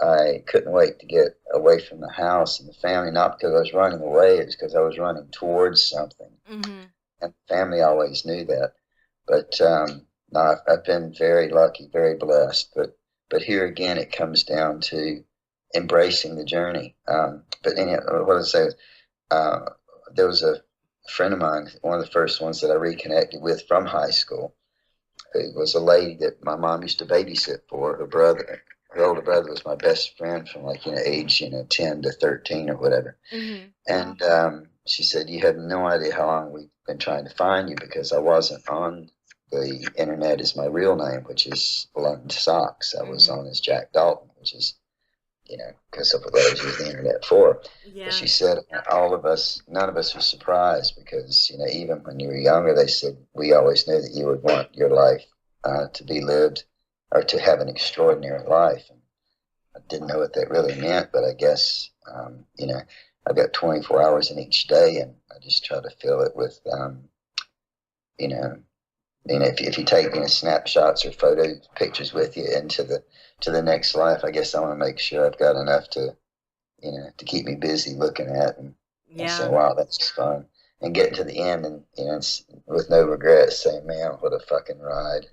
I couldn't wait to get away from the house and the family, not because I was running away, it's because I was running towards something. Mm-hmm. And family always knew that. But no, I've been very lucky, very blessed. But here again, it comes down to embracing the journey. But anyhow, what I say is, there was a friend of mine, one of the first ones that I reconnected with from high school. It was a lady that my mom used to babysit for. Her older brother was my best friend from age 10 to 13 or whatever. Mm-hmm. And she said, you have no idea how long we've been trying to find you, because I wasn't on the internet as my real name, which is London Socks. I was on as Jac Dalton, which is, because of what I was using the internet for. Yeah. But she said, none of us were surprised, because, even when you were younger, they said, we always knew that you would want your life to be lived, or to have an extraordinary life. And I didn't know what that really meant, but I guess, I've got 24 hours in each day, and I just try to fill it with, if you take snapshots or pictures with you into the next life, I guess I want to make sure I've got enough to keep me busy looking at and saying, wow, that's fun. And getting to the end and, with no regrets, saying, man, what a fucking ride.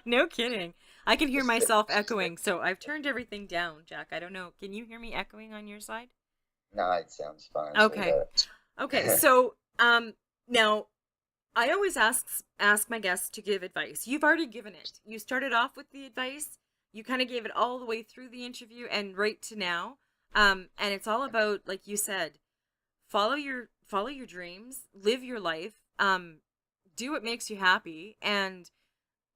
No kidding. I can hear myself echoing, so I've turned everything down, Jack. I don't know. Can you hear me echoing on your side? No, it sounds fine. Okay. Okay, so now I always ask my guests to give advice. You've already given it. You started off with the advice. You kind of gave it all the way through the interview and right to now. And it's all about, like you said, follow your dreams, live your life, do what makes you happy. And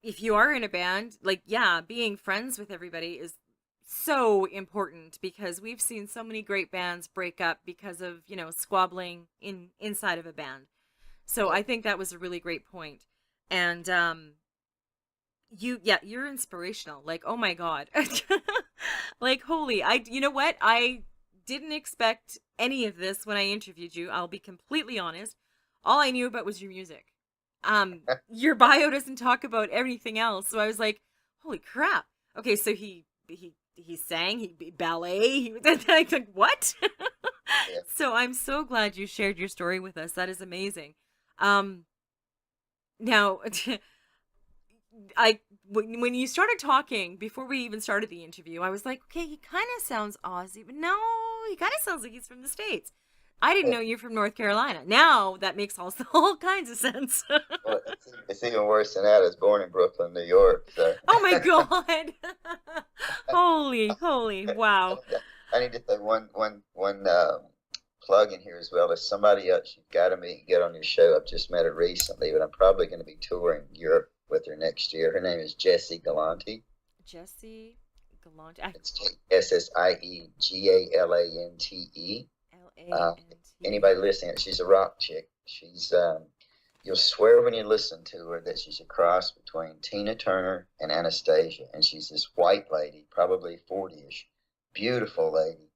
if you are in a band, like, yeah, being friends with everybody is so important, because we've seen so many great bands break up because of, squabbling inside of a band. So Yeah. I think that was a really great point. And you're inspirational. Like, oh my God. Like, holy, you know what? I didn't expect any of this when I interviewed you. I'll be completely honest. All I knew about was your music. Your bio doesn't talk about anything else. So I was like, holy crap. Okay, so he sang, he ballet, he like what? Yeah. So I'm so glad you shared your story with us. That is amazing. Um Now, when you started talking before we even started the interview, I was like, okay, he kind of sounds Aussie, but no, he kind of sounds like he's from the States. I didn't know you're from North Carolina. Now that makes all kinds of sense. Well, it's even worse than that. I was born in Brooklyn, New York. So Oh my God. Holy, I wow. need to, I need to say one plug in here as well. There's somebody else you've got to meet, get on your show. I've just met her recently, but I'm probably going to be touring Europe with her next year. Her name is Jessie Galante. Jesse Gallant. It's SSIEGALANTE. Uh, Lante. Anybody listening, she's a rock chick. You'll swear when you listen to her that she's a cross between Tina Turner and Anastasia, and she's this white lady, probably 40ish, beautiful lady.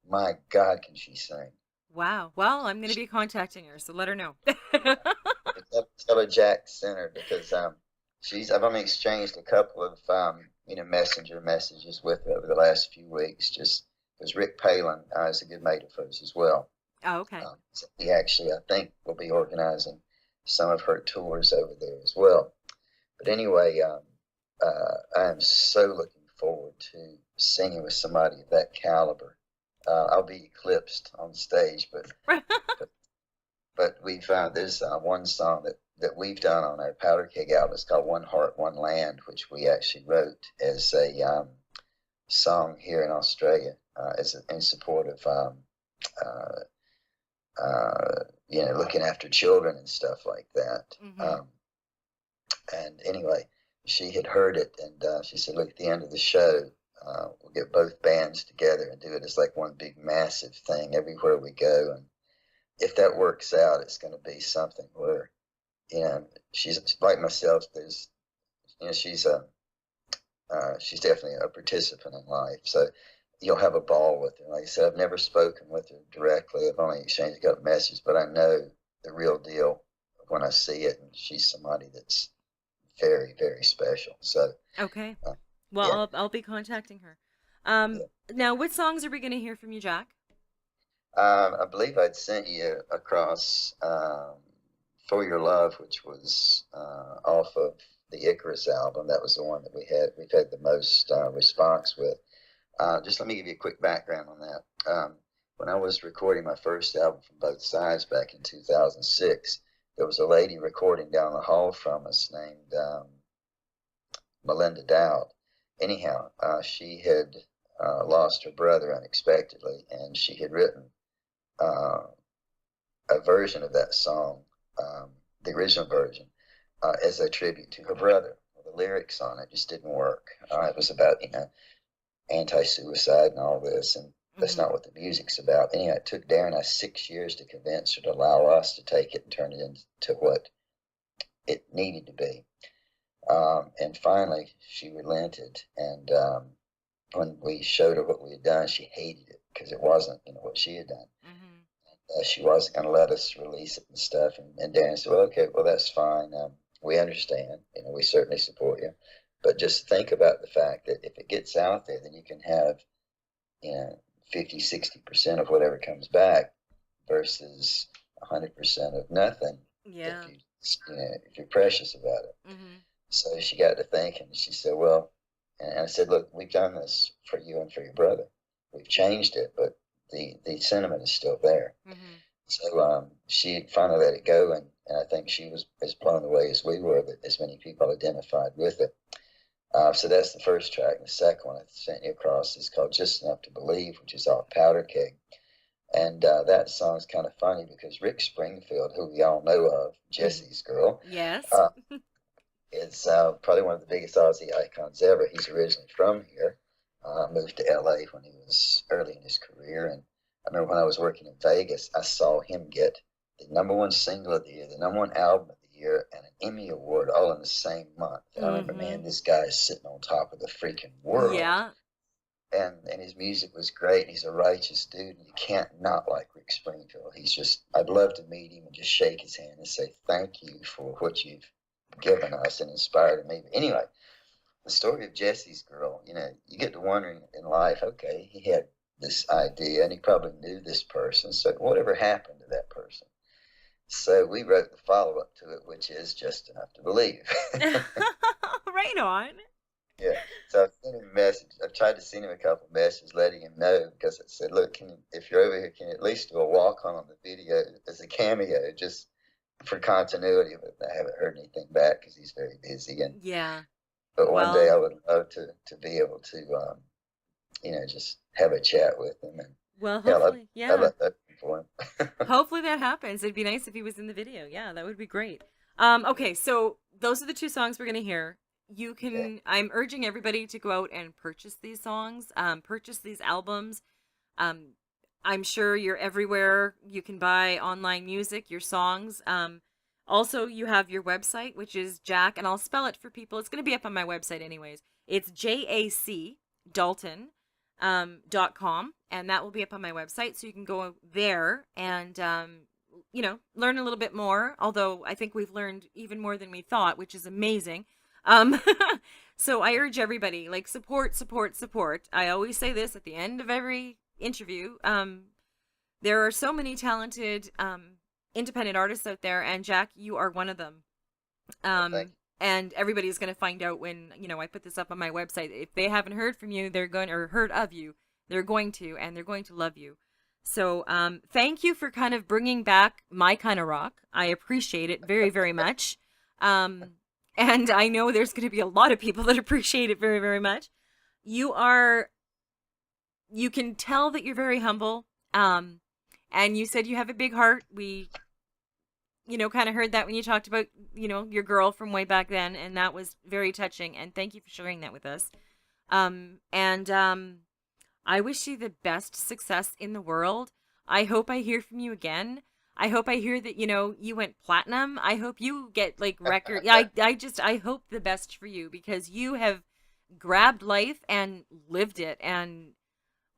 My God, can she sing? Wow. Well, I'm going to be contacting her, so let her know. Tell her Jack sent her because I've only exchanged a couple of messenger messages with her over the last few weeks, just because Rick Palin is a good mate of hers as well. Oh, okay. So he actually, I think, will be organizing some of her tours over there as well. But anyway, I am so looking forward to singing with somebody of that caliber. I'll be eclipsed on stage, but, but we've there's one song that we've done on our Powder Keg album. It's called "One Heart, One Land," which we actually wrote as a song here in Australia, in support of looking after children and stuff like that. Mm-hmm. And anyway, she had heard it, and she said, "Look, at the end of the show, we'll get both bands together and do it as like one big massive thing everywhere we go. And if that works out, it's going to be something where, she's like myself. There's, she's definitely a participant in life. So you'll have a ball with her. Like I said, I've never spoken with her directly. I've only exchanged a couple messages, but I know the real deal when I see it, and she's somebody that's very, very special. So, Okay. Well, yeah, I'll be contacting her. yeah. Now, what songs are we going to hear from you, Jack? I believe I'd sent you across "For Your Love," which was off of the Icarus album. That was the one that we've had the most response with. Just let me give you a quick background on that. When I was recording my first album from both sides back in 2006, there was a lady recording down the hall from us named Melinda Dowd. Anyhow, she had lost her brother unexpectedly, and she had written uh, a version of that song, the original version, as a tribute to her brother. The lyrics on it just didn't work. It was about, anti-suicide and all this, and that's Mm-hmm. not what the music's about. Anyway, it took Darren and I 6 years to convince her to allow us to take it and turn it into what it needed to be. And finally, she relented, and when we showed her what we had done, she hated it because it wasn't, what she had done. Mm-hmm. She wasn't going to let us release it and stuff. And Darren said, "Well, okay, well, that's fine. We understand. We certainly support you. But just think about the fact that if it gets out there, then you can have, 50, 60% of whatever comes back versus 100% of nothing if Yeah. if you're precious about it." Mm-hmm. So she got to thinking. She said, "Well," and I said, "Look, we've done this for you and for your brother. We've changed it, but the sentiment is still there." Mm-hmm. So she finally let it go, and I think she was as blown away as we were that as many people identified with it. So that's the first track. And the second one I sent you across is called "Just Enough to Believe," which is off Powder Keg. And that song's kind of funny because Rick Springfield, who we all know of, Mhm. Jesse's Girl, Yes. uh, is probably one of the biggest Aussie icons ever. He's originally from here, moved to LA when he was early in his career. And I remember when I was working in Vegas, I saw him get the number one single of the year, the number one album of the year, and an Emmy Award all in the same month. And I remember, Mm-hmm. man, this guy is sitting on top of the freaking world. Yeah. And his music was great. And he's a righteous dude, and you can't not like Rick Springfield. He's just, I'd love to meet him and just shake his hand and say thank you for what you've given us and inspired me. But anyway, the story of Jesse's Girl, you get to wondering in life, okay, he had this idea and he probably knew this person. So whatever happened to that person? So we wrote the follow up to it, which is Just Enough to Believe. Right on. Yeah. So I sent him a message. I tried to send him a couple of messages letting him know because I said, look, if you're over here, can you at least do a walk on the video as a cameo just for continuity? But I haven't heard anything back because he's very busy. Yeah. But one day Well, I would love to be able to, just have a chat with him. And well, hell, hopefully, I yeah. love that for him. Hopefully that happens. It'd be nice if he was in the video. Yeah, that would be great. Okay, so those are the two songs we're gonna hear. You Yeah. can. I'm urging everybody to go out and purchase these songs. Purchase these albums. Um, I'm sure you're everywhere. You can buy online music, your songs. Also, you have your website, which is Jack, and I'll spell it for people. It's going to be up on my website, anyways. It's JAC Dalton .com, and that will be up on my website, so you can go there and learn a little bit more. Although I think we've learned even more than we thought, which is amazing. Um, so I urge everybody, like, support, support, support. I always say this at the end of every interview. There are so many talented independent artists out there, and Jack, you are one of them. Well, thank And everybody's going to find out when, I put this up on my website. If they haven't heard from you, they're going, or heard of you, they're going to, and they're going to love you. So thank you for kind of bringing back my kind of rock. I appreciate it very, very much. And I know there's going to be a lot of people that appreciate it very, very much. You are, you can tell that you're very humble. And you said you have a big heart. We, kind of heard that when you talked about, your girl from way back then. And that was very touching. And thank you for sharing that with us. And I wish you the best success in the world. I hope I hear from you again. I hope I hear that, you went platinum. I hope you get like record. Yeah, I hope the best for you because you have grabbed life and lived it. And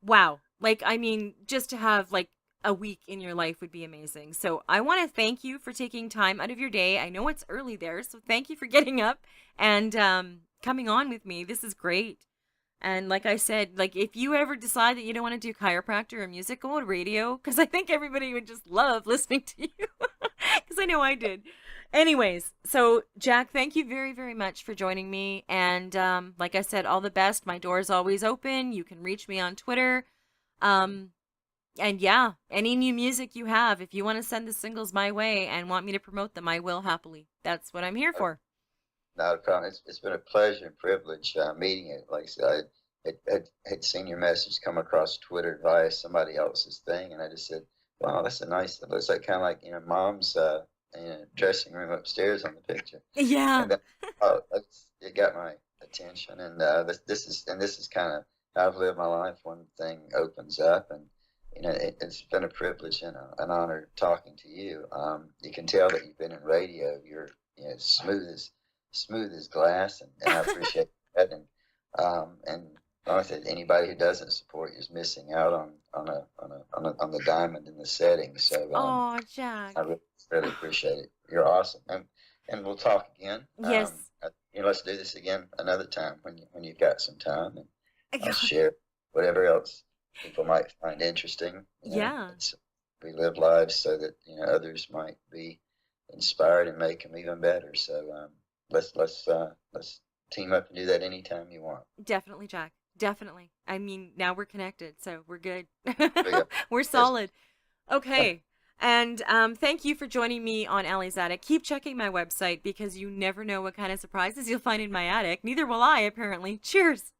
wow. Like, I mean, just to have like a week in your life would be amazing. So I want to thank you for taking time out of your day. I know it's early there. So thank you for getting up and coming on with me. This is great. And like I said, like if you ever decide that you don't want to do chiropractor or music, go on radio because I think everybody would just love listening to you because I know I did. Anyways, so Jack, thank you very, very much for joining me. And like I said, all the best. My door is always open. You can reach me on Twitter. Um, and yeah, any new music you have, if you want to send the singles my way and want me to promote them, I will happily. That's what I'm here you. for. Not a problem. It's been a pleasure and privilege meeting you. Like I said, I had seen your message come across Twitter via somebody else's thing, and I just said, "Wow, that's a nice. It looks like kind of like mom's dressing room upstairs on the picture." Yeah. And it got my attention, and this is kind of how I've lived my life. One thing opens up, and it's been a privilege and an honor talking to you. You can tell that you've been in radio. You're smooth as glass, and I appreciate that. And like I said, anybody who doesn't support you is missing out on the diamond in the setting. So Oh, Jack. I really appreciate it. You're awesome, and we'll talk again. Yes. Let's do this again another time when you've got some time, and I'll share whatever else people might find interesting. Yeah. We live lives so that others might be inspired and make them even better. So let's team up and do that anytime you want. Definitely, Jack. Definitely. I mean, now we're connected, so we're good. Yeah. We're solid. Okay. And thank you for joining me on Allie's Attic. Keep checking my website because you never know what kind of surprises you'll find in my attic. Neither will I, apparently. Cheers.